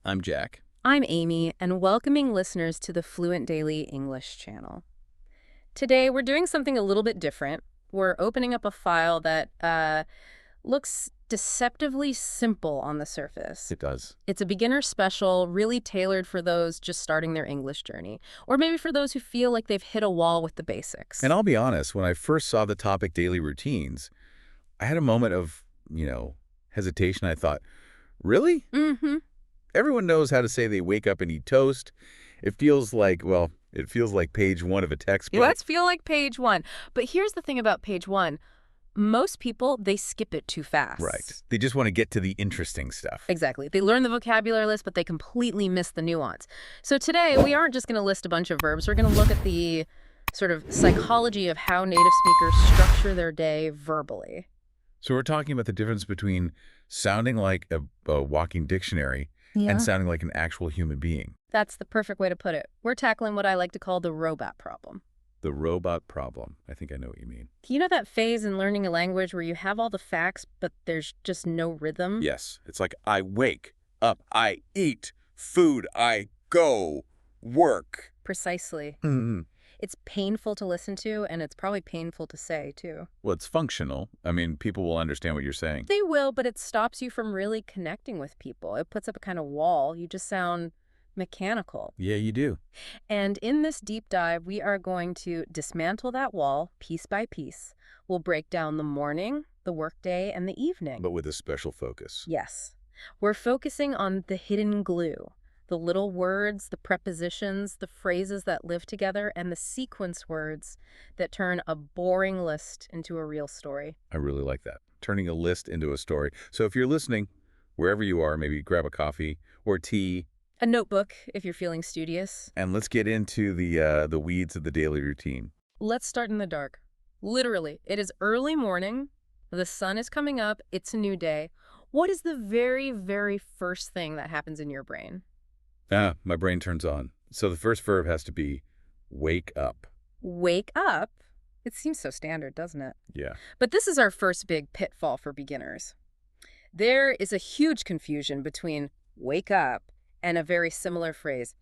I'm Jack. I'm Amy, and welcoming listeners to the Fluent Daily English Channel. Today, we're doing something a little bit different. We're opening up a file that looks deceptively simple on the surface. It does. It's a beginner special, really tailored for those just starting their English journey, or maybe for those who feel like they've hit a wall with the basics. And I'll be honest, when I first saw the topic daily routines, I had a moment of, hesitation. I thought, really? Mm-hmm. Everyone knows how to say they wake up and eat toast. It feels like page one of a textbook. Let's feel like page one. But here's the thing about page one. Most people, they skip it too fast. Right. They just want to get to the interesting stuff. Exactly. They learn the vocabulary list, but they completely miss the nuance. So today, we aren't just going to list a bunch of verbs. We're going to look at the sort of psychology of how native speakers structure their day verbally. So we're talking about the difference between sounding like a walking dictionary and sounding like an actual human being. That's the perfect way to put it. We're tackling what I like to call the robot problem. The robot problem. I think I know what you mean. You know that phase in learning a language where you have all the facts, but there's just no rhythm? Yes. It's like I wake up, I eat, food, I go, work. Precisely. Mm-hmm. It's painful to listen to, and it's probably painful to say, too. Well, it's functional. I mean, people will understand what you're saying. They will, but it stops you from really connecting with people. It puts up a kind of wall. You just sound mechanical. Yeah, you do. And in this deep dive, we are going to dismantle that wall piece by piece. We'll break down the morning, the workday, and the evening. But with a special focus. Yes. We're focusing on the hidden glue, the little words, the prepositions, the phrases that live together, and the sequence words that turn a boring list into a real story. I really like that. Turning a list into a story. So if you're listening, wherever you are, maybe grab a coffee or tea. A notebook, if you're feeling studious. And let's get into the weeds of the daily routine. Let's start in the dark. Literally, it is early morning. The sun is coming up. It's a new day. What is the very, very first thing that happens in your brain? My brain turns on. So the first verb has to be wake up. Wake up? It seems so standard, doesn't it? Yeah. But this is our first big pitfall for beginners. There is a huge confusion between wake up and a very similar phrase,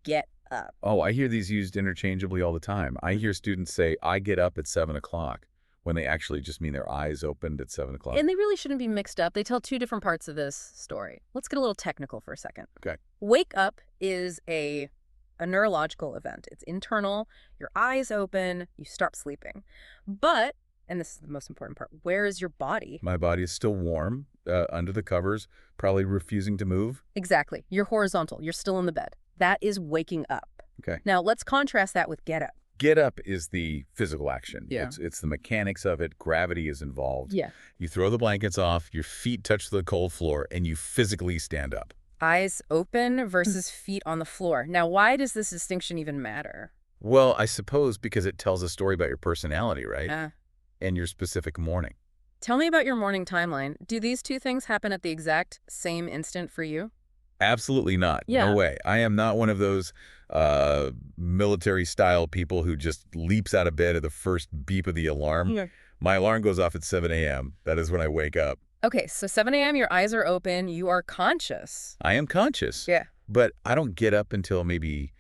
get up. Oh, I hear these used interchangeably all the time. I hear students say, I get up at 7 o'clock, when they actually just mean their eyes opened at 7 o'clock. And they really shouldn't be mixed up. They tell two different parts of this story. Let's get a little technical for a second. Okay. Wake up is a neurological event. It's internal. Your eyes open. You stop sleeping. But, and this is the most important part, where is your body? My body is still warm, under the covers, probably refusing to move. Exactly. You're horizontal. You're still in the bed. That is waking up. Okay. Now, let's contrast that with get up. Get up is the physical action. Yeah. It's the mechanics of it. Gravity is involved. Yeah. You throw the blankets off, your feet touch the cold floor, and you physically stand up. Eyes open versus feet on the floor. Now, why does this distinction even matter? Well, I suppose because it tells a story about your personality, right? And your specific morning. Tell me about your morning timeline. Do these two things happen at the exact same instant for you? Absolutely not. Yeah. No way. I am not one of those military-style people who just leaps out of bed at the first beep of the alarm. Yeah. My alarm goes off at 7 a.m. That is when I wake up. Okay, so 7 a.m., your eyes are open, you are conscious. I am conscious. Yeah. But I don't get up until maybe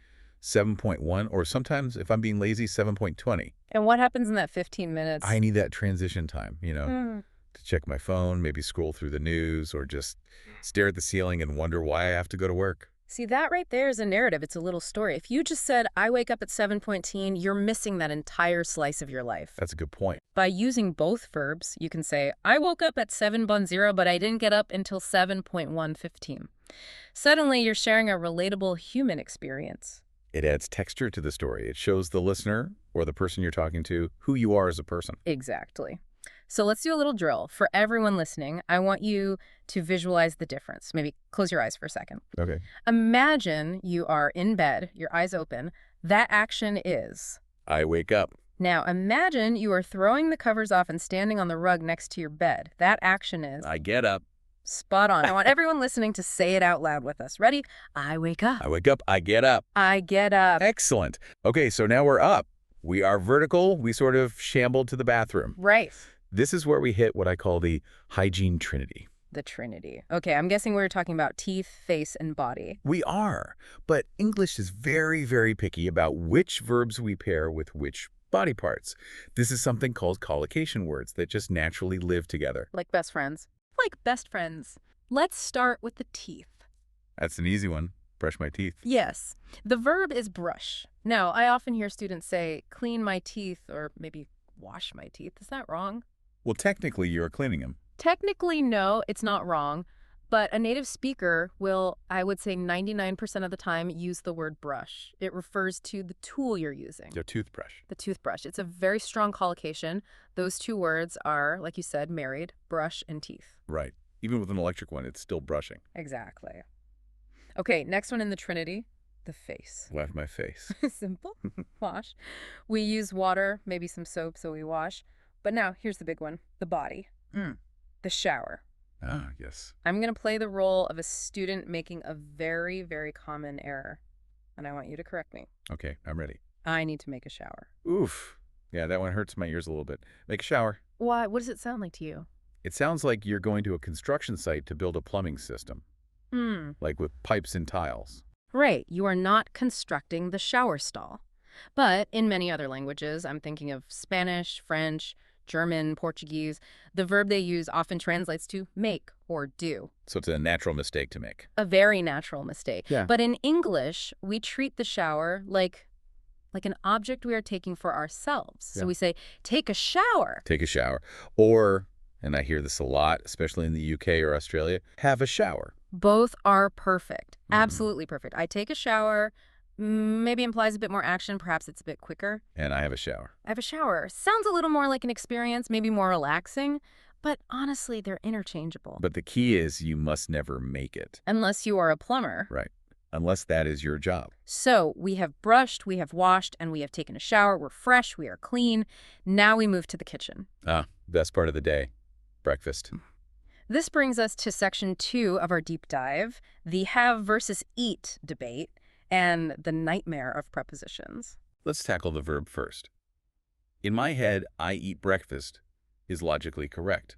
7.1, or sometimes, if I'm being lazy, 7.20. And what happens in that 15 minutes? I need that transition time, to check my phone, maybe scroll through the news, or just stare at the ceiling and wonder why I have to go to work. See, that right there is a narrative. It's a little story. If you just said, I wake up at 7:15, you're missing that entire slice of your life. That's a good point. By using both verbs, you can say, I woke up at 7:10, but I didn't get up until 7:15. Suddenly, you're sharing a relatable human experience. It adds texture to the story. It shows the listener or the person you're talking to who you are as a person. Exactly. So let's do a little drill. For everyone listening, I want you to visualize the difference. Maybe close your eyes for a second. Okay. Imagine you are in bed, your eyes open. That action is... I wake up. Now imagine you are throwing the covers off and standing on the rug next to your bed. That action is... I get up. Spot on. I want everyone listening to say it out loud with us. Ready? I wake up. I wake up. I get up. I get up. Excellent. Okay, so now we're up. We are vertical. We sort of shambled to the bathroom. Right. This is where we hit what I call the hygiene trinity. The Trinity. Okay, I'm guessing we were talking about teeth, face, and body. We are, but English is very, very picky about which verbs we pair with which body parts. This is something called collocation words that just naturally live together. Like best friends. Like best friends. Let's start with the teeth. That's an easy one. Brush my teeth. Yes. The verb is brush. Now, I often hear students say, clean my teeth, or maybe wash my teeth. Is that wrong? Well, technically, you're cleaning them. Technically, no, it's not wrong. But a native speaker will, I would say 99% of the time, use the word brush. It refers to the tool you're using. Your toothbrush. The toothbrush. It's a very strong collocation. Those two words are, like you said, married, brush and teeth. Right. Even with an electric one, it's still brushing. Exactly. Okay, next one in the Trinity, the face. Wipe my face. Simple. Wash. We use water, maybe some soap, so we wash. But now, here's the big one, the body. The shower. Ah, yes. I'm going to play the role of a student making a very, very common error. And I want you to correct me. Okay, I'm ready. I need to make a shower. Oof. Yeah, that one hurts my ears a little bit. Make a shower. Why? What does it sound like to you? It sounds like you're going to a construction site to build a plumbing system, like with pipes and tiles. Right. You are not constructing the shower stall. But in many other languages, I'm thinking of Spanish, French, German, Portuguese, the verb they use often translates to make or do. So it's a natural mistake to make. A very natural mistake. Yeah. But in English, we treat the shower like an object we are taking for ourselves. Yeah. So we say, take a shower. Take a shower. Or, and I hear this a lot, especially in the UK or Australia, have a shower. Both are perfect. Absolutely perfect. I take a shower. Maybe implies a bit more action. Perhaps it's a bit quicker. And I have a shower. I have a shower. Sounds a little more like an experience, maybe more relaxing. But honestly, they're interchangeable. But the key is you must never make it. Unless you are a plumber. Right. Unless that is your job. So we have brushed, we have washed, and we have taken a shower. We're fresh, we are clean. Now we move to the kitchen. Ah, best part of the day. Breakfast. This brings us to section 2 of our deep dive, the have versus eat debate, and the nightmare of prepositions. Let's tackle the verb first. In my head, I eat breakfast is logically correct.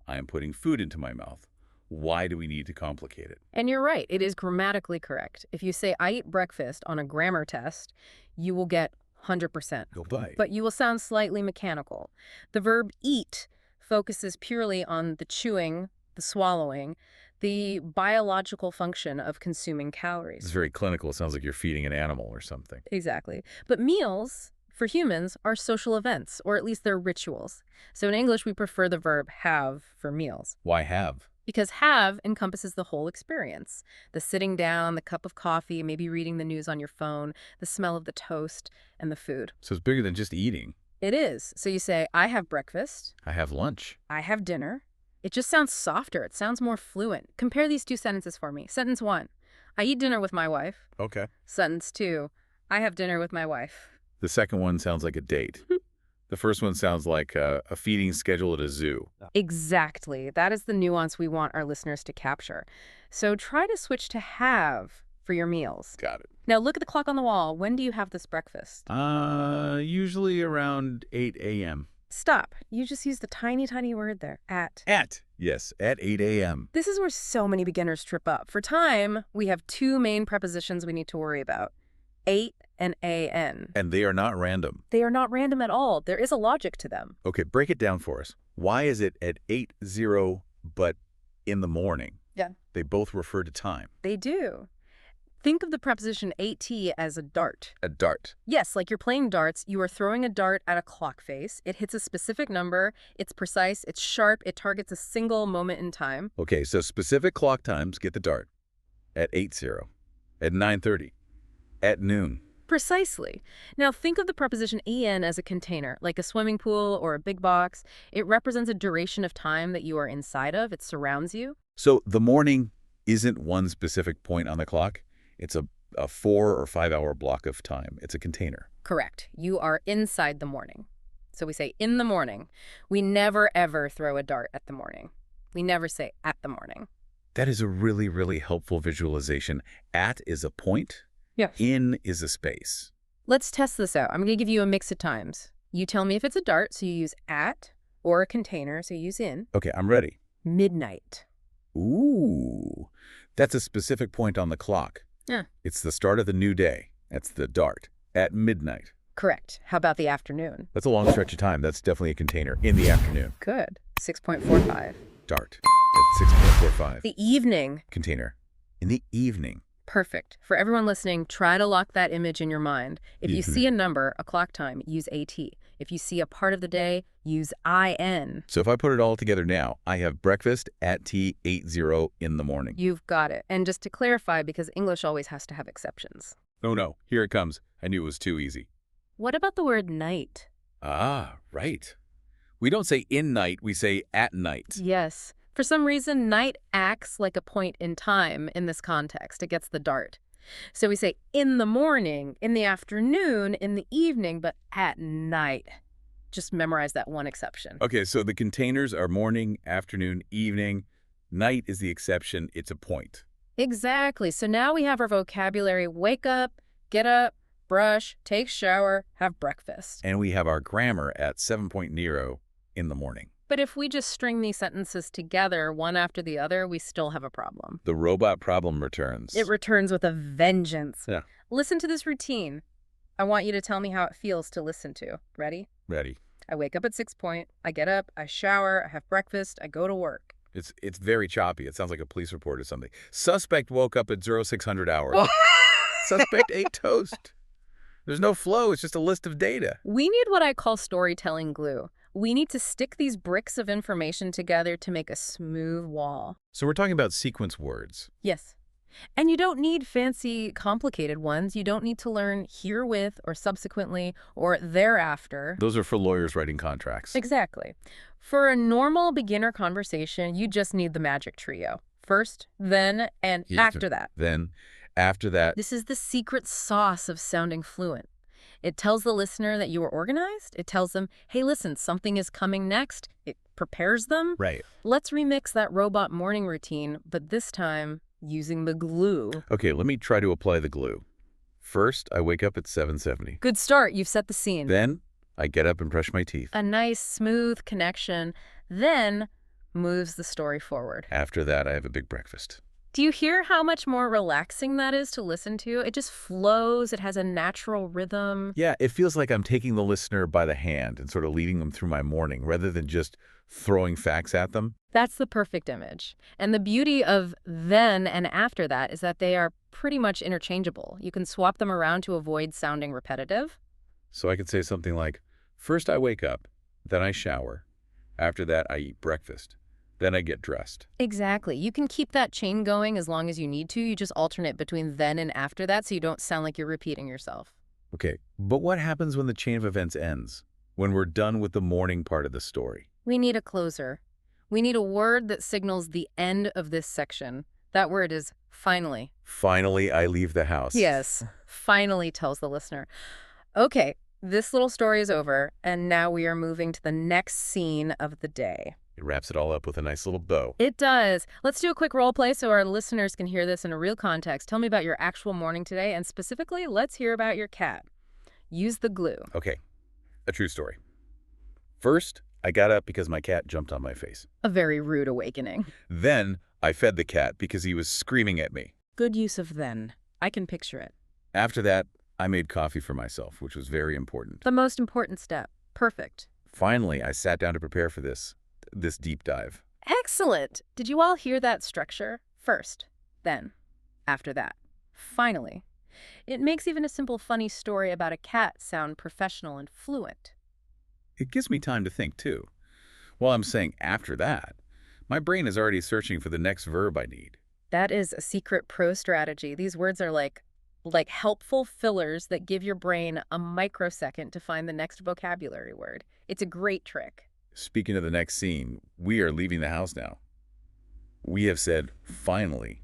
I am putting food into my mouth. Why do we need to complicate it? And you're right, it is grammatically correct. If you say, I eat breakfast on a grammar test, you will get 100%. Goodbye. But you will sound slightly mechanical. The verb eat focuses purely on the chewing, the swallowing, the biological function of consuming calories. It's very clinical. It sounds like you're feeding an animal or something. Exactly. But meals, for humans, are social events, or at least they're rituals. So in English, we prefer the verb have for meals. Why have? Because have encompasses the whole experience. The sitting down, the cup of coffee, maybe reading the news on your phone, the smell of the toast, and the food. So it's bigger than just eating. It is. So you say, I have breakfast. I have lunch. I have dinner. It just sounds softer. It sounds more fluent. Compare these two sentences for me. Sentence 1, I eat dinner with my wife. Okay. Sentence 2, I have dinner with my wife. The second one sounds like a date. The first one sounds like a feeding schedule at a zoo. Exactly. That is the nuance we want our listeners to capture. So try to switch to have for your meals. Got it. Now look at the clock on the wall. When do you have this breakfast? Usually around 8 a.m. Stop. You just used the tiny, tiny word there, at. At. Yes, at 8 a.m. This is where so many beginners trip up. For time, we have two main prepositions we need to worry about. 8 and an. And they are not random. They are not random at all. There is a logic to them. Okay, break it down for us. Why is it at 8:0 but in the morning? Yeah. They both refer to time. They do. Think of the preposition at as a dart. A dart. Yes, like you're playing darts. You are throwing a dart at a clock face. It hits a specific number. It's precise. It's sharp. It targets a single moment in time. Okay, so specific clock times get the dart. At 8:0, at 9:30, at noon. Precisely. Now think of the preposition en as a container, like a swimming pool or a big box. It represents a duration of time that you are inside of. It surrounds you. So the morning isn't one specific point on the clock. It's a 4 or 5 hour block of time. It's a container. Correct. You are inside the morning. So we say in the morning. We never, ever throw a dart at the morning. We never say at the morning. That is a really, really helpful visualization. At is a point. Yes. In is a space. Let's test this out. I'm going to give you a mix of times. You tell me if it's a dart, so you use at, or a container, so you use in. Okay, I'm ready. Midnight. Ooh, that's a specific point on the clock. Yeah. It's the start of the new day. That's the dart. At midnight. Correct. How about the afternoon? That's a long stretch of time. That's definitely a container. In the afternoon. Good. 6.45. Dart. At 6.45. The evening. Container. In the evening. Perfect. For everyone listening, try to lock that image in your mind. If you see a number, a clock time, use AT. If you see a part of the day, use IN. So if I put it all together now, I have breakfast at T80 in the morning. You've got it. And just to clarify, because English always has to have exceptions. Oh no, here it comes. I knew it was too easy. What about the word night? Ah, right. We don't say in night, we say at night. Yes. For some reason, night acts like a point in time in this context. It gets the dart. So we say in the morning, in the afternoon, in the evening, but at night. Just memorize that one exception. Okay, so the containers are morning, afternoon, evening. Night is the exception. It's a point. Exactly. So now we have our vocabulary: wake up, get up, brush, take shower, have breakfast. And we have our grammar at 7.0 in the morning. But if we just string these sentences together, one after the other, we still have a problem. The robot problem returns. It returns with a vengeance. Yeah. Listen to this routine. I want you to tell me how it feels to listen to. Ready? Ready. I wake up at 6 point. I get up, I shower, I have breakfast, I go to work. It's very choppy. It sounds like a police report or something. Suspect woke up at 0600 hours. Suspect ate toast. There's no flow. It's just a list of data. We need what I call storytelling glue. We need to stick these bricks of information together to make a smooth wall. So we're talking about sequence words. Yes. And you don't need fancy, complicated ones. You don't need to learn herewith or subsequently or thereafter. Those are for lawyers writing contracts. Exactly. For a normal beginner conversation, you just need the magic trio. First, then, and after that. Then, after that. This is the secret sauce of sounding fluent. It tells the listener that you are organized. It tells them, hey, listen, something is coming next. It prepares them. Right. Let's remix that robot morning routine, but this time using the glue. Okay, let me try to apply the glue. First, I wake up at 7:70. Good start. You've set the scene. Then, I get up and brush my teeth. A nice, smooth connection then moves the story forward. After that, I have a big breakfast. Do you hear how much more relaxing that is to listen to? It just flows. It has a natural rhythm. Yeah, it feels like I'm taking the listener by the hand and sort of leading them through my morning rather than just throwing facts at them. That's the perfect image. And the beauty of then and after that is that they are pretty much interchangeable. You can swap them around to avoid sounding repetitive. So I could say something like, first I wake up, then I shower. After that, I eat breakfast. Then I get dressed. Exactly. You can keep that chain going as long as you need to. You just alternate between then and after that so you don't sound like you're repeating yourself. Okay, but what happens when the chain of events ends? When we're done with the morning part of the story? We need a closer. We need a word that signals the end of this section. That word is finally. Finally, I leave the house. Yes, finally tells the listener. Okay, this little story is over, and now we are moving to the next scene of the day. It wraps it all up with a nice little bow. It does. Let's do a quick role play so our listeners can hear this in a real context. Tell me about your actual morning today, and specifically, let's hear about your cat. Use the glue. Okay, a true story. First, I got up because my cat jumped on my face. A very rude awakening. Then, I fed the cat because he was screaming at me. Good use of then. I can picture it. After that, I made coffee for myself, which was very important. The most important step. Perfect. Finally, I sat down to prepare for this deep dive. Excellent. Did you all hear that structure? First, then, after that. Finally. It makes even a simple funny story about a cat sound professional and fluent. It gives me time to think, too. While I'm saying after that, my brain is already searching for the next verb I need. That is a secret pro strategy. These words are like helpful fillers that give your brain a microsecond to find the next vocabulary word. It's a great trick. Speaking of the next scene, we are leaving the house now. We have said, finally.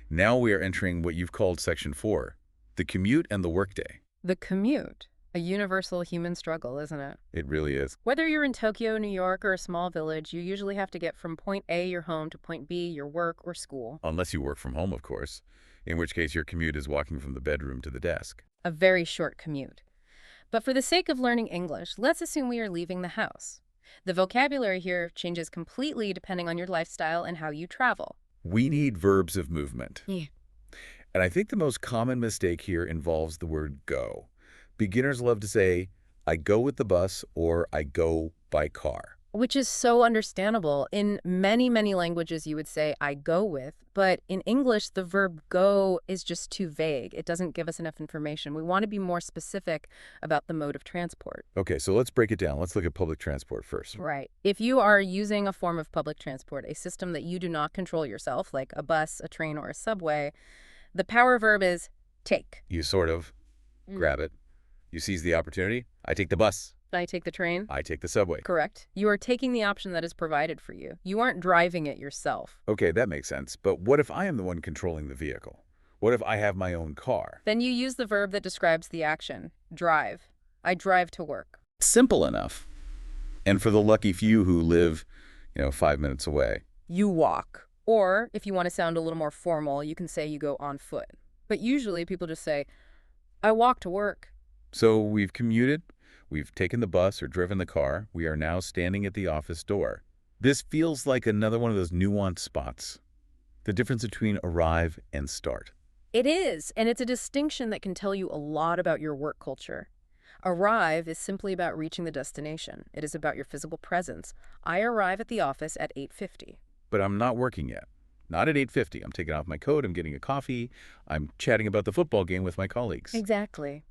Now we are entering what you've called Section 4, the commute and the workday. The commute. A universal human struggle, isn't it? It really is. Whether you're in Tokyo, New York, or a small village, you usually have to get from point A, your home, to point B, your work or school. Unless you work from home, of course, in which case your commute is walking from the bedroom to the desk. A very short commute. But for the sake of learning English, let's assume we are leaving the house. The vocabulary here changes completely depending on your lifestyle and how you travel. We need verbs of movement. Yeah. And I think the most common mistake here involves the word go. Beginners love to say, I go with the bus or I go by car. Which is so understandable. In many, many languages, you would say, I go with. But in English, the verb go is just too vague. It doesn't give us enough information. We want to be more specific about the mode of transport. Okay, so let's break it down. Let's look at public transport first. Right. If you are using a form of public transport, a system that you do not control yourself, like a bus, a train, or a subway, the power verb is take. You sort of grab it. You seize the opportunity. I take the bus. I take the train. I take the subway. Correct. You are taking the option that is provided for you. You aren't driving it yourself. Okay, that makes sense. But what if I am the one controlling the vehicle? What if I have my own car? Then you use the verb that describes the action. Drive. I drive to work. Simple enough. And for the lucky few who live, 5 minutes away. You walk. Or, if you want to sound a little more formal, you can say you go on foot. But usually people just say, I walk to work. So we've commuted, we've taken the bus or driven the car, we are now standing at the office door. This feels like another one of those nuanced spots. The difference between arrive and start. It is, and it's a distinction that can tell you a lot about your work culture. Arrive is simply about reaching the destination. It is about your physical presence. I arrive at the office at 8:50. But I'm not working yet. Not at 8:50. I'm taking off my coat, I'm getting a coffee, I'm chatting about the football game with my colleagues. Exactly.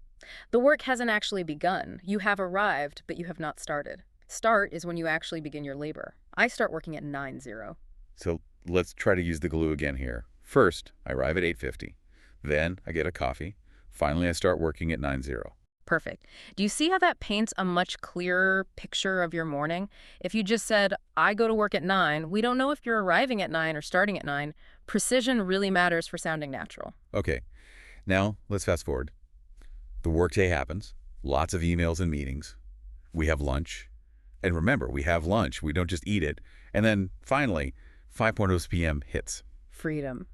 The work hasn't actually begun. You have arrived, but you have not started. Start is when you actually begin your labor. I start working at 9:00. So let's try to use the glue again here. First, I arrive at 8:50. Then I get a coffee. Finally, I start working at 9:00. Perfect. Do you see how that paints a much clearer picture of your morning? If you just said, I go to work at 9, we don't know if you're arriving at 9 or starting at 9. Precision really matters for sounding natural. Okay, now let's fast forward. The workday happens, lots of emails and meetings. We have lunch. And remember, we have lunch. We don't just eat it. And then finally, 5:00 p.m. hits. Freedom.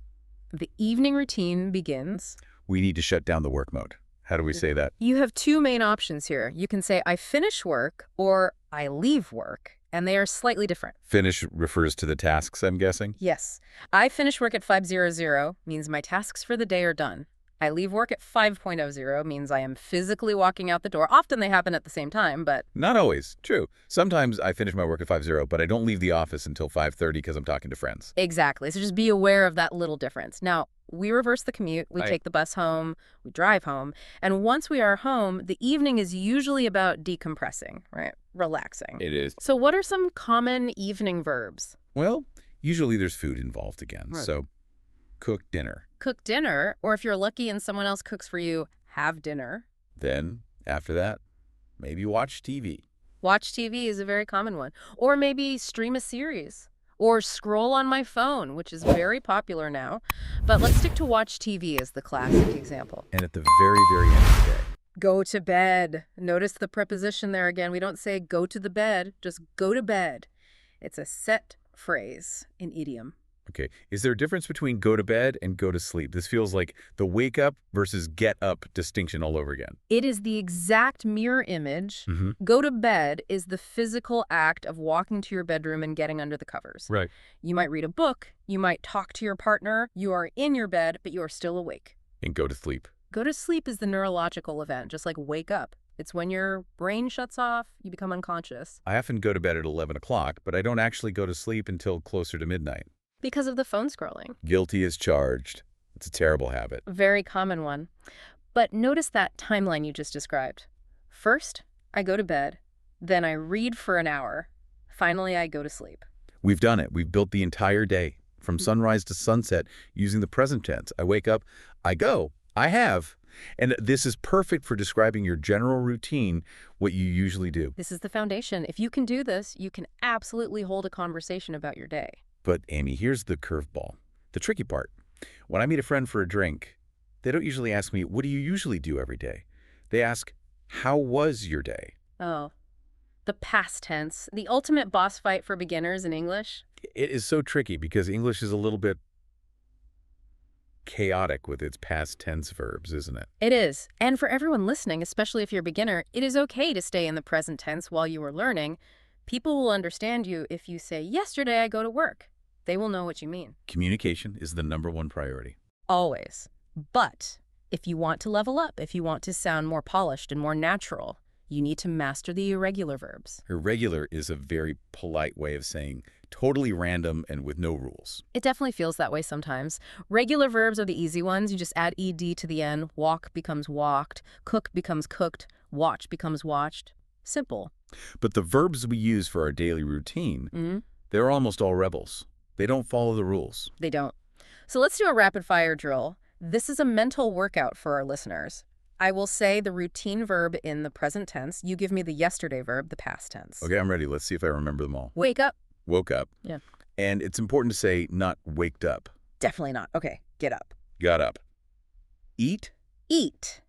The evening routine begins. We need to shut down the work mode. How do we say that? You have two main options here. You can say, I finish work, or I leave work, and they are slightly different. Finish refers to the tasks, I'm guessing? Yes. I finish work at 5:00 means my tasks for the day are done. I leave work at 5:00 means I am physically walking out the door. Often they happen at the same time, but Not always. True. Sometimes I finish my work at 5:00, but I don't leave the office until 5:30 because I'm talking to friends. exactly. So just be aware of that little difference. Now, we reverse the commute. We take the bus home. We drive home. And once we are home, the evening is usually about decompressing, right? Relaxing. It is. So what are some common evening verbs? Well, usually there's food involved again. Right. So cook dinner. Cook dinner, or if you're lucky and someone else cooks for you, have dinner. Then, after that, maybe watch TV. Watch TV is a very common one. Or maybe stream a series. Or scroll on my phone, which is very popular now. But let's stick to watch TV as the classic example. And at the very, very end of the day, Go to bed. Notice the preposition there again. We don't say go to the bed, just go to bed. It's a set phrase, an idiom. okay, is there a difference between go to bed and go to sleep? This feels like the wake up versus get up distinction all over again. It is the exact mirror image. Go to bed is the physical act of walking to your bedroom and getting under the covers. Right. You might read a book. You might talk to your partner. You are in your bed, but you are still awake. And go to sleep. Go to sleep is the neurological event, just like wake up. It's when your brain shuts off, you become unconscious. I often go to bed at 11 o'clock, but I don't actually go to sleep until closer to midnight. Because of the phone scrolling. Guilty as charged. It's a terrible habit. Very common one. But notice that timeline you just described. First, I go to bed. Then I read for an hour. Finally, I go to sleep. We've done it. We've built the entire day, from sunrise to sunset, using the present tense. I wake up, I go, I have. And this is perfect for describing your general routine, what you usually do. This is the foundation. If you can do this, you can absolutely hold a conversation about your day. But, Amy, here's the curveball. The tricky part. When I meet a friend for a drink, they don't usually ask me, what do you usually do every day? They ask, how was your day? Oh, the past tense, the ultimate boss fight for beginners in English. It is so tricky because English is a little bit chaotic with its past tense verbs, isn't it? It is. And for everyone listening, especially if you're a beginner, it is okay to stay in the present tense while you are learning. People will understand you if you say, yesterday I go to work. They will know what you mean. Communication is the #1 priority. Always. But if you want to level up, if you want to sound more polished and more natural, you need to master the irregular verbs. Irregular is a very polite way of saying totally random and with no rules. It definitely feels that way sometimes. Regular verbs are the easy ones. You just add ed to the end. Walk becomes walked. Cook becomes cooked. Watch becomes watched. Simple. But the verbs we use for our daily routine, they're almost all rebels. They don't follow the rules. They don't. So let's do a rapid fire drill. This is a mental workout for our listeners. I will say the routine verb in the present tense. You give me the yesterday verb, the past tense. Okay, I'm ready. Let's see if I remember them all. Wake up. Woke up. Yeah. And it's important to say not waked up. Definitely not. Okay, get up. Got up. Eat. Eat.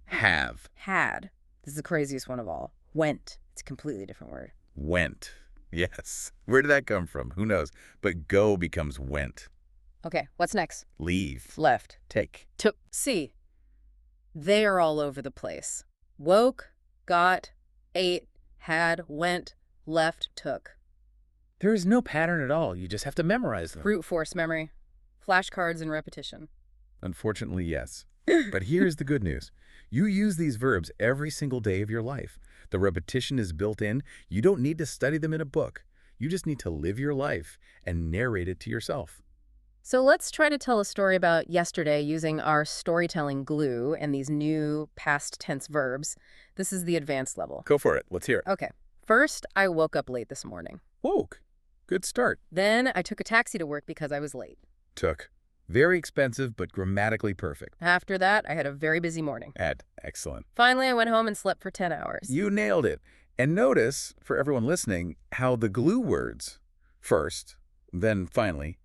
Have. Had. This is the craziest one of all. Went. It's a completely different word. Went. Yes. Where did that come from? Who knows? But go becomes went. Okay, what's next? Leave. Left. Take. Took. See. They are all over the place. Woke, got, ate, had, went, left, took. There is no pattern at all. You just have to memorize them. Brute force memory. Flashcards and repetition. Unfortunately, yes. But here's the good news. You use these verbs every single day of your life. The repetition is built in. You don't need to study them in a book. You just need to live your life and narrate it to yourself. So let's try to tell a story about yesterday using our storytelling glue and these new past tense verbs. This is the advanced level. Go for it. Let's hear it. Okay. First, I woke up late this morning. Woke. Good start. Then I took a taxi to work because I was late. Took. Very expensive, but grammatically perfect. After that, I had a very busy morning. Had. Excellent. Finally, I went home and slept for 10 hours. You nailed it. And notice, for everyone listening, how the glue words, first, then finally,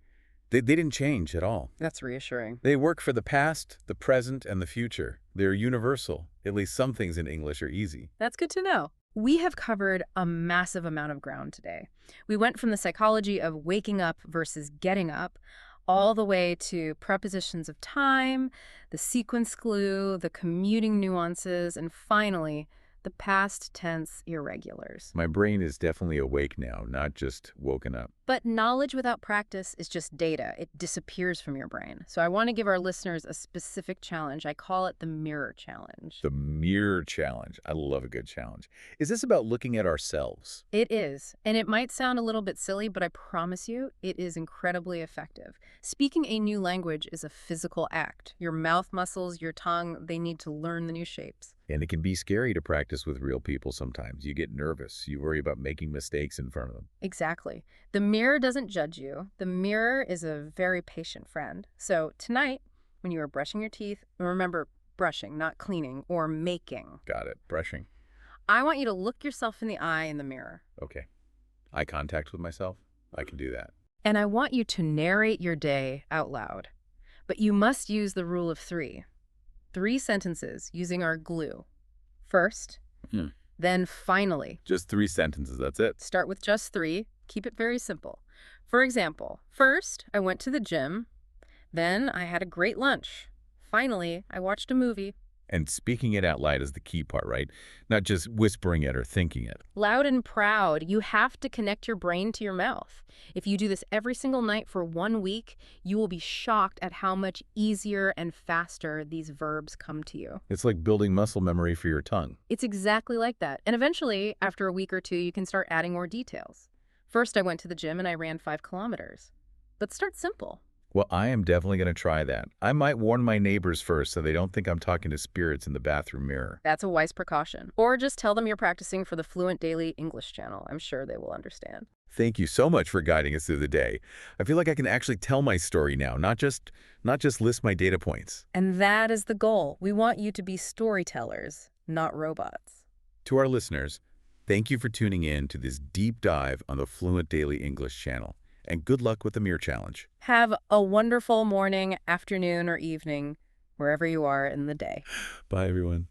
they didn't change at all. That's reassuring. They work for the past, the present, and the future. They're universal. At least some things in English are easy. That's good to know. We have covered a massive amount of ground today. We went from the psychology of waking up versus getting up, all the way to prepositions of time, the sequence glue, the commuting nuances, and finally, the past tense irregulars. My brain is definitely awake now, not just woken up. But knowledge without practice is just data. It disappears from your brain. So I want to give our listeners a specific challenge. I call it the mirror challenge. The mirror challenge. I love a good challenge. Is this about looking at ourselves? It is. And it might sound a little bit silly, but I promise you, it is incredibly effective. Speaking a new language is a physical act. Your mouth muscles, your tongue, they need to learn the new shapes. And it can be scary to practice with real people sometimes. You get nervous. You worry about making mistakes in front of them. Exactly. The mirror doesn't judge you. The mirror is a very patient friend. So tonight, when you are brushing your teeth, remember brushing, not cleaning or making. Got it. Brushing. I want you to look yourself in the eye in the mirror. Okay. Eye contact with myself? I can do that. And I want you to narrate your day out loud. But you must use the rule of 3. 3 sentences using our glue. First, then finally. Just 3 sentences, that's it. Start with just 3. Keep it very simple. For example, first, I went to the gym. Then I had a great lunch. Finally, I watched a movie. And speaking it out loud is the key part, right? Not just whispering it or thinking it. Loud and proud. You have to connect your brain to your mouth. If you do this every single night for 1 week, you will be shocked at how much easier and faster these verbs come to you. It's like building muscle memory for your tongue. It's exactly like that. And eventually, after a week or 2, you can start adding more details. First, I went to the gym and I ran 5 kilometers. But start simple. Well, I am definitely going to try that. I might warn my neighbors first so they don't think I'm talking to spirits in the bathroom mirror. That's a wise precaution. Or just tell them you're practicing for the FluentDaily English Channel. I'm sure they will understand. Thank you so much for guiding us through the day. I feel like I can actually tell my story now, not just list my data points. And that is the goal. We want you to be storytellers, not robots. To our listeners, thank you for tuning in to this deep dive on the FluentDaily English Channel. And good luck with the Mirror Challenge. Have a wonderful morning, afternoon, or evening, wherever you are in the day. Bye, everyone.